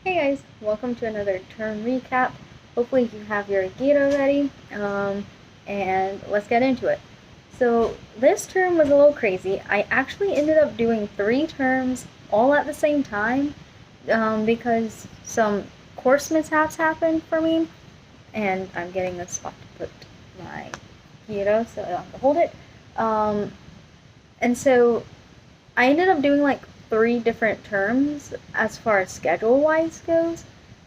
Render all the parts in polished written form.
Hey guys, welcome to another term recap. Hopefully you have your Gita ready, and let's get into it. So this term was a little crazy. I actually ended up doing 3 terms all at the same time because some course mishaps happened for me, and I'm getting a spot to put my Gita so I don't have to hold it. Um, and so I ended up doing like 3 different terms as far as schedule wise goes,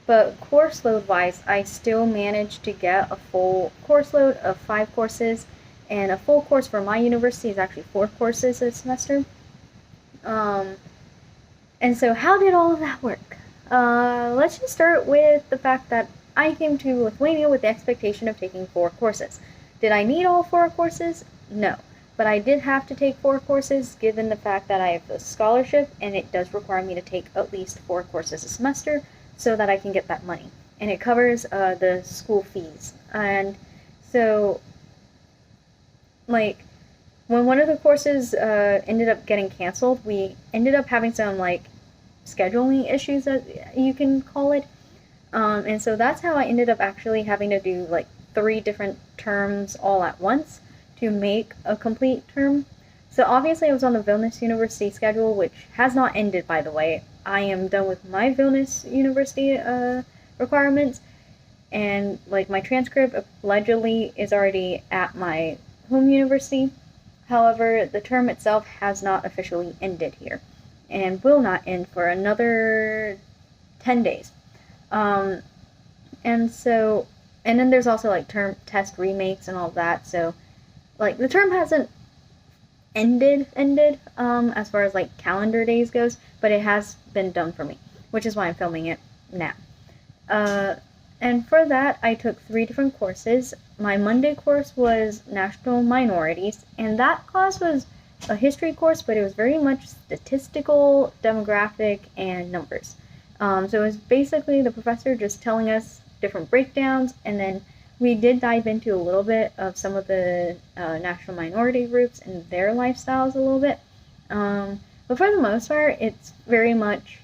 but course load wise, I still managed to get a full course load of 5 courses, and a full course for my university is actually 4 courses a semester. Um, and so, how did all of that work? Let's just start with the fact that I came to Lithuania with the expectation of taking 4 courses. Did I need all 4 courses? No. But I did have to take 4 courses given the fact that I have a scholarship and it does require me to take at least 4 courses a semester so that I can get that money. And it covers the school fees. And so, like, when one of the courses ended up getting canceled, we ended up having some, like, scheduling issues, that you can call it. And so that's how I ended up actually having to do like 3 different terms all at once to make a complete term. So obviously I was on the Vilnius University schedule, which has not ended, by the way. I am done with my Vilnius University requirements, and like my transcript allegedly is already at my home university. However, the term itself has not officially ended here and will not end for another 10 days. Um, and so, and then there's also like term test remakes and all that. So, like, the term hasn't ended, as far as like calendar days goes, but it has been done for me, which is why I'm filming it now. Uh, and for that, I took 3 different courses. My Monday course was National Minorities, and that class was a history course, but it was very much statistical, demographic, and numbers. So it was basically the professor just telling us different breakdowns, and then we did dive into a little bit of some of the national minority groups and their lifestyles a little bit. But for the most part, it's very much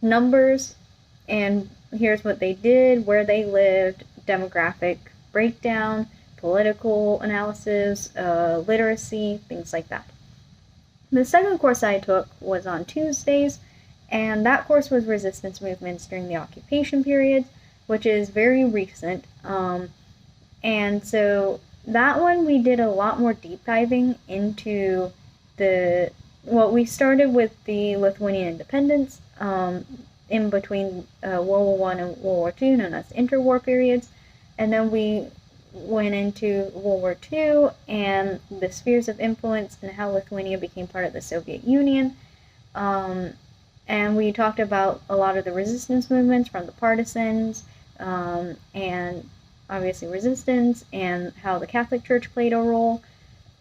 numbers, and here's what they did, where they lived, demographic breakdown, political analysis, literacy, things like that. The second course I took was on Tuesdays, and that course was resistance movements during the occupation period, which is very recent. And so that one we did a lot more deep diving into we started with the Lithuanian independence, in between World War One and World War Two, known as interwar periods, and then we went into World War Two and the spheres of influence and how Lithuania became part of the Soviet Union. And we talked about a lot of the resistance movements from the partisans, and obviously resistance, and how the Catholic Church played a role,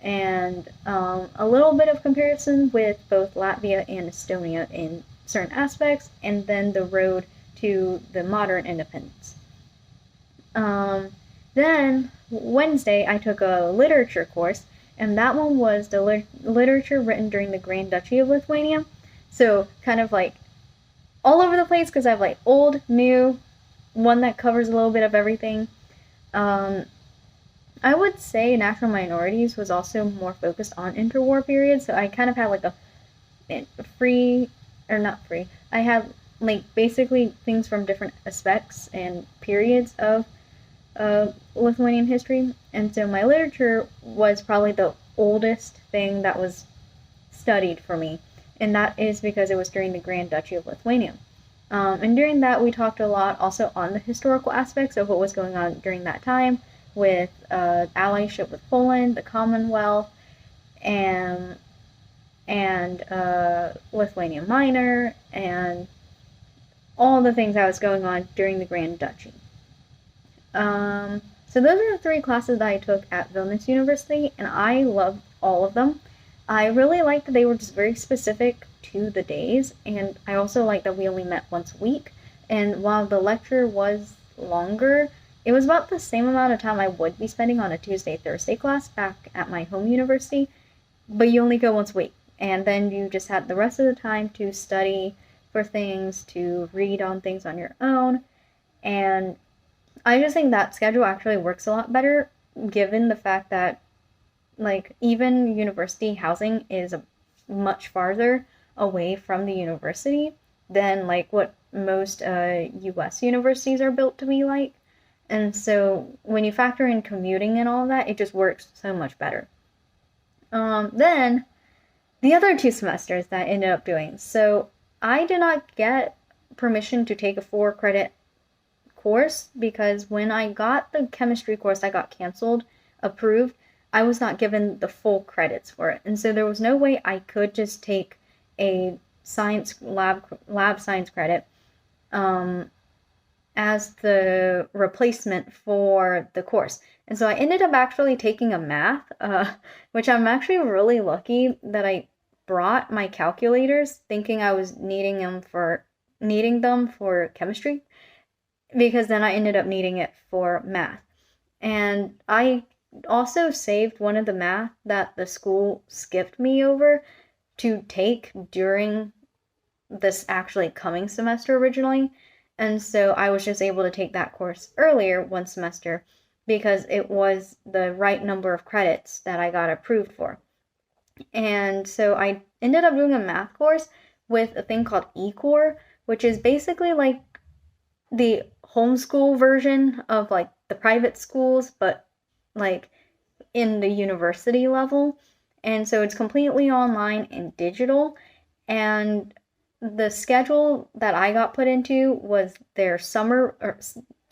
and a little bit of comparison with both Latvia and Estonia in certain aspects, and then the road to the modern independence. Then Wednesday, I took a literature course, and that one was the literature written during the Grand Duchy of Lithuania. So kind of like all over the place because I have like old, new, one that covers a little bit of everything. I would say national minorities was also more focused on interwar periods, so I kind of had like a free, or not free, I had like basically things from different aspects and periods of Lithuanian history, and so my literature was probably the oldest thing that was studied for me, and that is because it was during the Grand Duchy of Lithuania. And during that, we talked a lot also on the historical aspects of what was going on during that time with allyship with Poland, the Commonwealth, and Lithuania Minor, and all the things that was going on during the Grand Duchy. So those are the 3 classes that I took at Vilnius University, and I loved all of them. I really liked that they were just very specific to the days, and I also liked that we only met once a week. And while the lecture was longer, it was about the same amount of time I would be spending on a Tuesday-Thursday class back at my home university, but you only go once a week. And then you just had the rest of the time to study for things, to read on things on your own. And I just think that schedule actually works a lot better given the fact that, like, even university housing is much farther away from the university than like what most US universities are built to be like. And so when you factor in commuting and all that, it just works so much better. Then the other 2 semesters that I ended up doing. So I did not get permission to take a 4 credit course because when I got the chemistry course that got canceled, approved, I was not given the full credits for it. And so there was no way I could just take a science lab science credit as the replacement for the course. And so I ended up actually taking a math, which I'm actually really lucky that I brought my calculators thinking I was needing them for chemistry, because then I ended up needing it for math. And I also saved one of the math that the school skipped me over to take during this actually coming semester originally. And so I was just able to take that course earlier one semester because it was the right number of credits that I got approved for. And so I ended up doing a math course with a thing called eCore, which is basically like the homeschool version of like the private schools, but like in the university level. And so it's completely online and digital. And the schedule that I got put into was their summer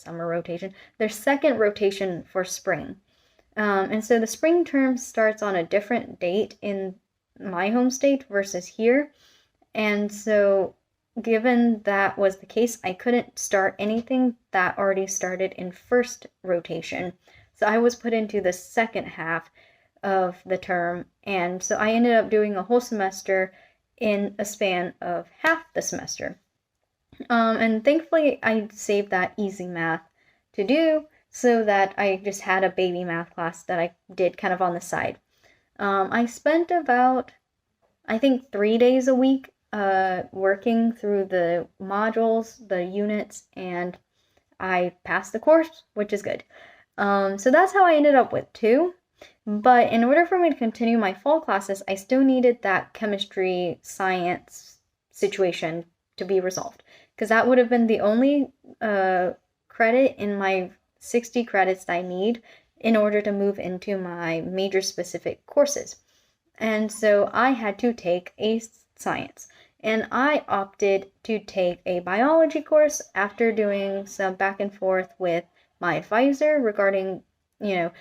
rotation, their second rotation for spring. And so the spring term starts on a different date in my home state versus here. And so given that was the case, I couldn't start anything that already started in first rotation. So I was put into the second half of the term. And so I ended up doing a whole semester in a span of half the semester. And thankfully, I saved that easy math to do so that I just had a baby math class that I did kind of on the side. I spent about, I think, 3 days a week working through the modules, the units, and I passed the course, which is good. So that's how I ended up with 2. But in order for me to continue my fall classes, I still needed that chemistry science situation to be resolved, because that would have been the only credit in my 60 credits that I need in order to move into my major specific courses. And so I had to take a science. And I opted to take a biology course after doing some back and forth with my advisor regarding,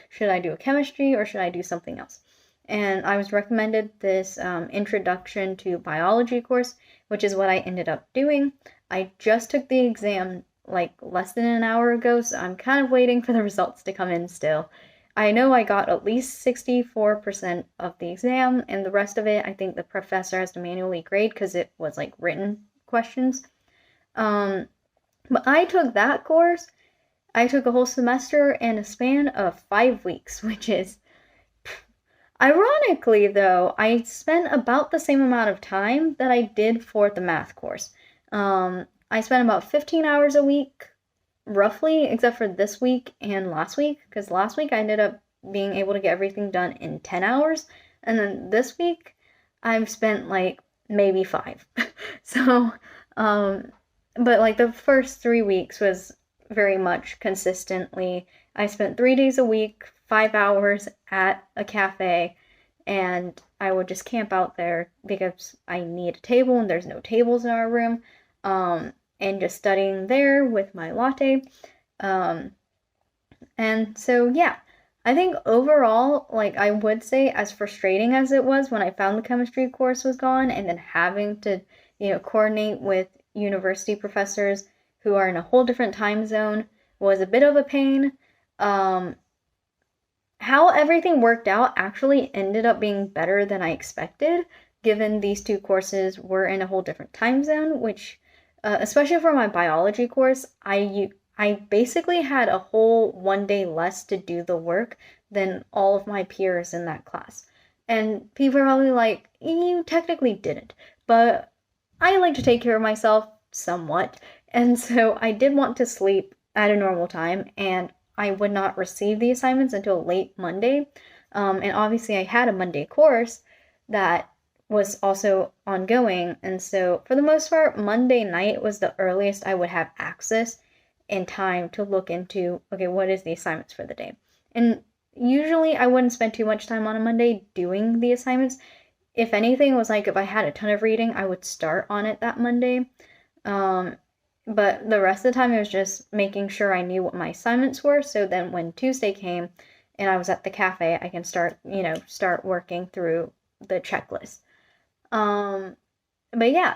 should I do a chemistry or should I do something else? And I was recommended this introduction to biology course, which is what I ended up doing. I just took the exam like less than an hour ago, so I'm kind of waiting for the results to come in still. I know I got at least 64% of the exam, and the rest of it, I think the professor has to manually grade because it was like written questions. But I took that course. I took a whole semester in a span of 5 weeks, which is, ironically though, I spent about the same amount of time that I did for the math course. I spent about 15 hours a week, roughly, except for this week and last week, because last week I ended up being able to get everything done in 10 hours, and then this week I've spent like maybe 5. So, but like the first 3 weeks was very much consistently, I spent 3 days a week, 5 hours at a cafe, and I would just camp out there because I need a table and there's no tables in our room, and just studying there with my latte. And so, yeah, I think overall, like, I would say as frustrating as it was when I found the chemistry course was gone and then having to, coordinate with university professors who are in a whole different time zone was a bit of a pain. How everything worked out actually ended up being better than I expected, given these 2 courses were in a whole different time zone, which especially for my biology course, I basically had a whole 1 day less to do the work than all of my peers in that class. And people are probably like, you technically didn't. But I like to take care of myself somewhat, and so I did want to sleep at a normal time, and I would not receive the assignments until late Monday. And obviously, I had a Monday course that was also ongoing, and so for the most part, Monday night was the earliest I would have access in time to look into, okay, what is the assignments for the day. And usually I wouldn't spend too much time on a Monday doing the assignments. If anything, it was like if I had a ton of reading, I would start on it that Monday. Um, but the rest of the time, it was just making sure I knew what my assignments were. So then when Tuesday came and I was at the cafe, I can start working through the checklist. Um, but yeah,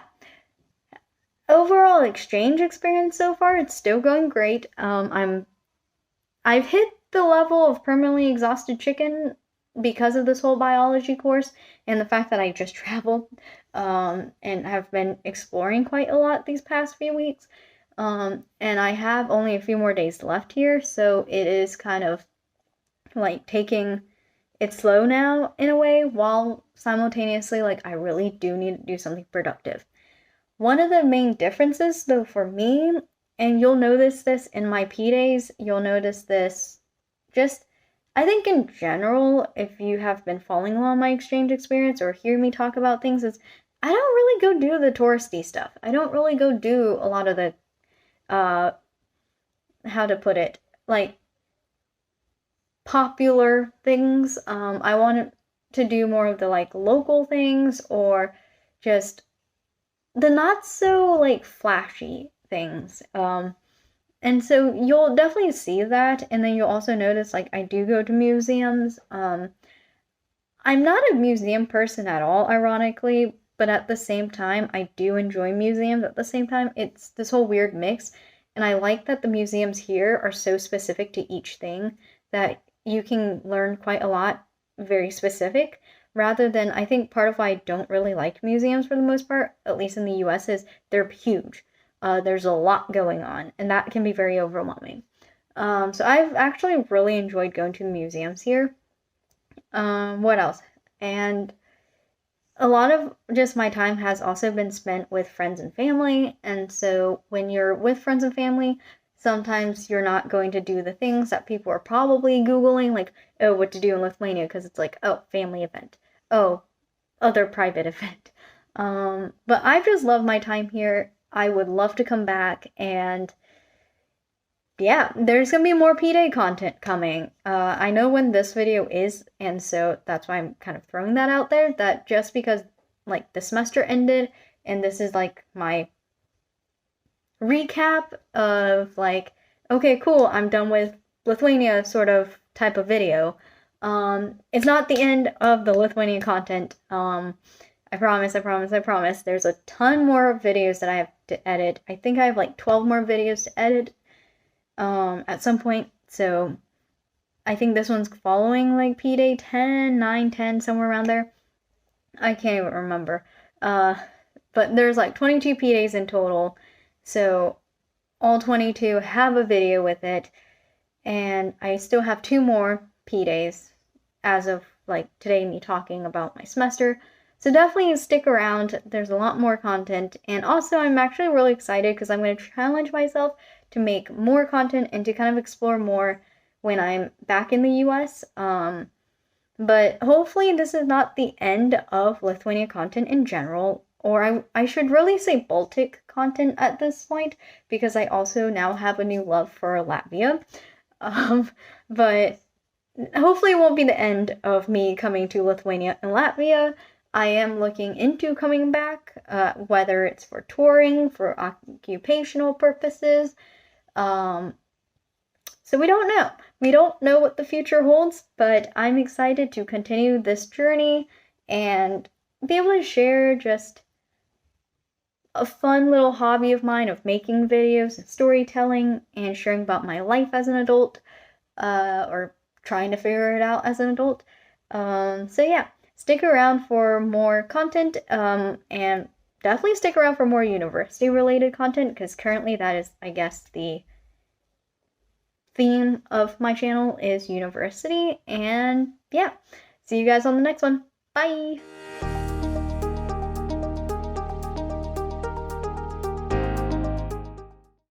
overall exchange experience so far, it's still going great. I've hit the level of permanently exhausted chicken because of this whole biology course and the fact that I just traveled and have been exploring quite a lot these past few weeks. And I have only a few more days left here, so it is kind of like taking it slow now in a way, while simultaneously, like, I really do need to do something productive. One of the main differences, though, for me, and you'll notice this in my P days, you'll notice this just, I think in general, if you have been following along my exchange experience or hear me talk about things, is I don't really go do the touristy stuff. I don't really go do a lot of the, uh, how to put it, like, popular things. I want to do more of the, like, local things or just the not so, like, flashy things. And so you'll definitely see that, and then you'll also notice, like, I do go to museums. I'm not a museum person at all, ironically, but at the same time, I do enjoy museums at the same time. It's this whole weird mix, and I like that the museums here are so specific to each thing that you can learn quite a lot very specific, rather than, I think part of why I don't really like museums for the most part, at least in the US, is they're huge. There's a lot going on, and that can be very overwhelming. So I've actually really enjoyed going to the museums here. What else? And a lot of just my time has also been spent with friends and family. And so when you're with friends and family, sometimes you're not going to do the things that people are probably Googling, like, oh, what to do in Lithuania, because it's like, oh, family event. Oh, other private event. But I've just loved my time here. I would love to come back, and yeah, there's gonna be more P-Day content coming. I know when this video is, and so that's why I'm kind of throwing that out there, that just because, like, the semester ended, and this is, like, my recap of, like, okay, cool, I'm done with Lithuania sort of type of video. It's not the end of the Lithuania content. I promise, I promise, I promise. There's a ton more videos that I have to edit. I think I have like 12 more videos to edit at some point. So I think this one's following like P-Day 10, 9, 10, somewhere around there. I can't even remember. But there's like 22 P-Days in total. So all 22 have a video with it. And I still have 2 more P-Days as of like today, me talking about my semester. So definitely stick around. There's a lot more content. And also, I'm actually really excited because I'm going to challenge myself to make more content and to kind of explore more when I'm back in the US. But hopefully this is not the end of Lithuania content in general, or I should really say Baltic content at this point, because I also now have a new love for Latvia. But hopefully it won't be the end of me coming to Lithuania and Latvia. I am looking into coming back, whether it's for touring, for occupational purposes. So we don't know. We don't know what the future holds, but I'm excited to continue this journey and be able to share just a fun little hobby of mine of making videos and storytelling and sharing about my life as an adult, or trying to figure it out as an adult. So yeah, stick around for more content, and definitely stick around for more university related content, because currently that is, I guess, the theme of my channel is university. And yeah, see you guys on the next one. Bye!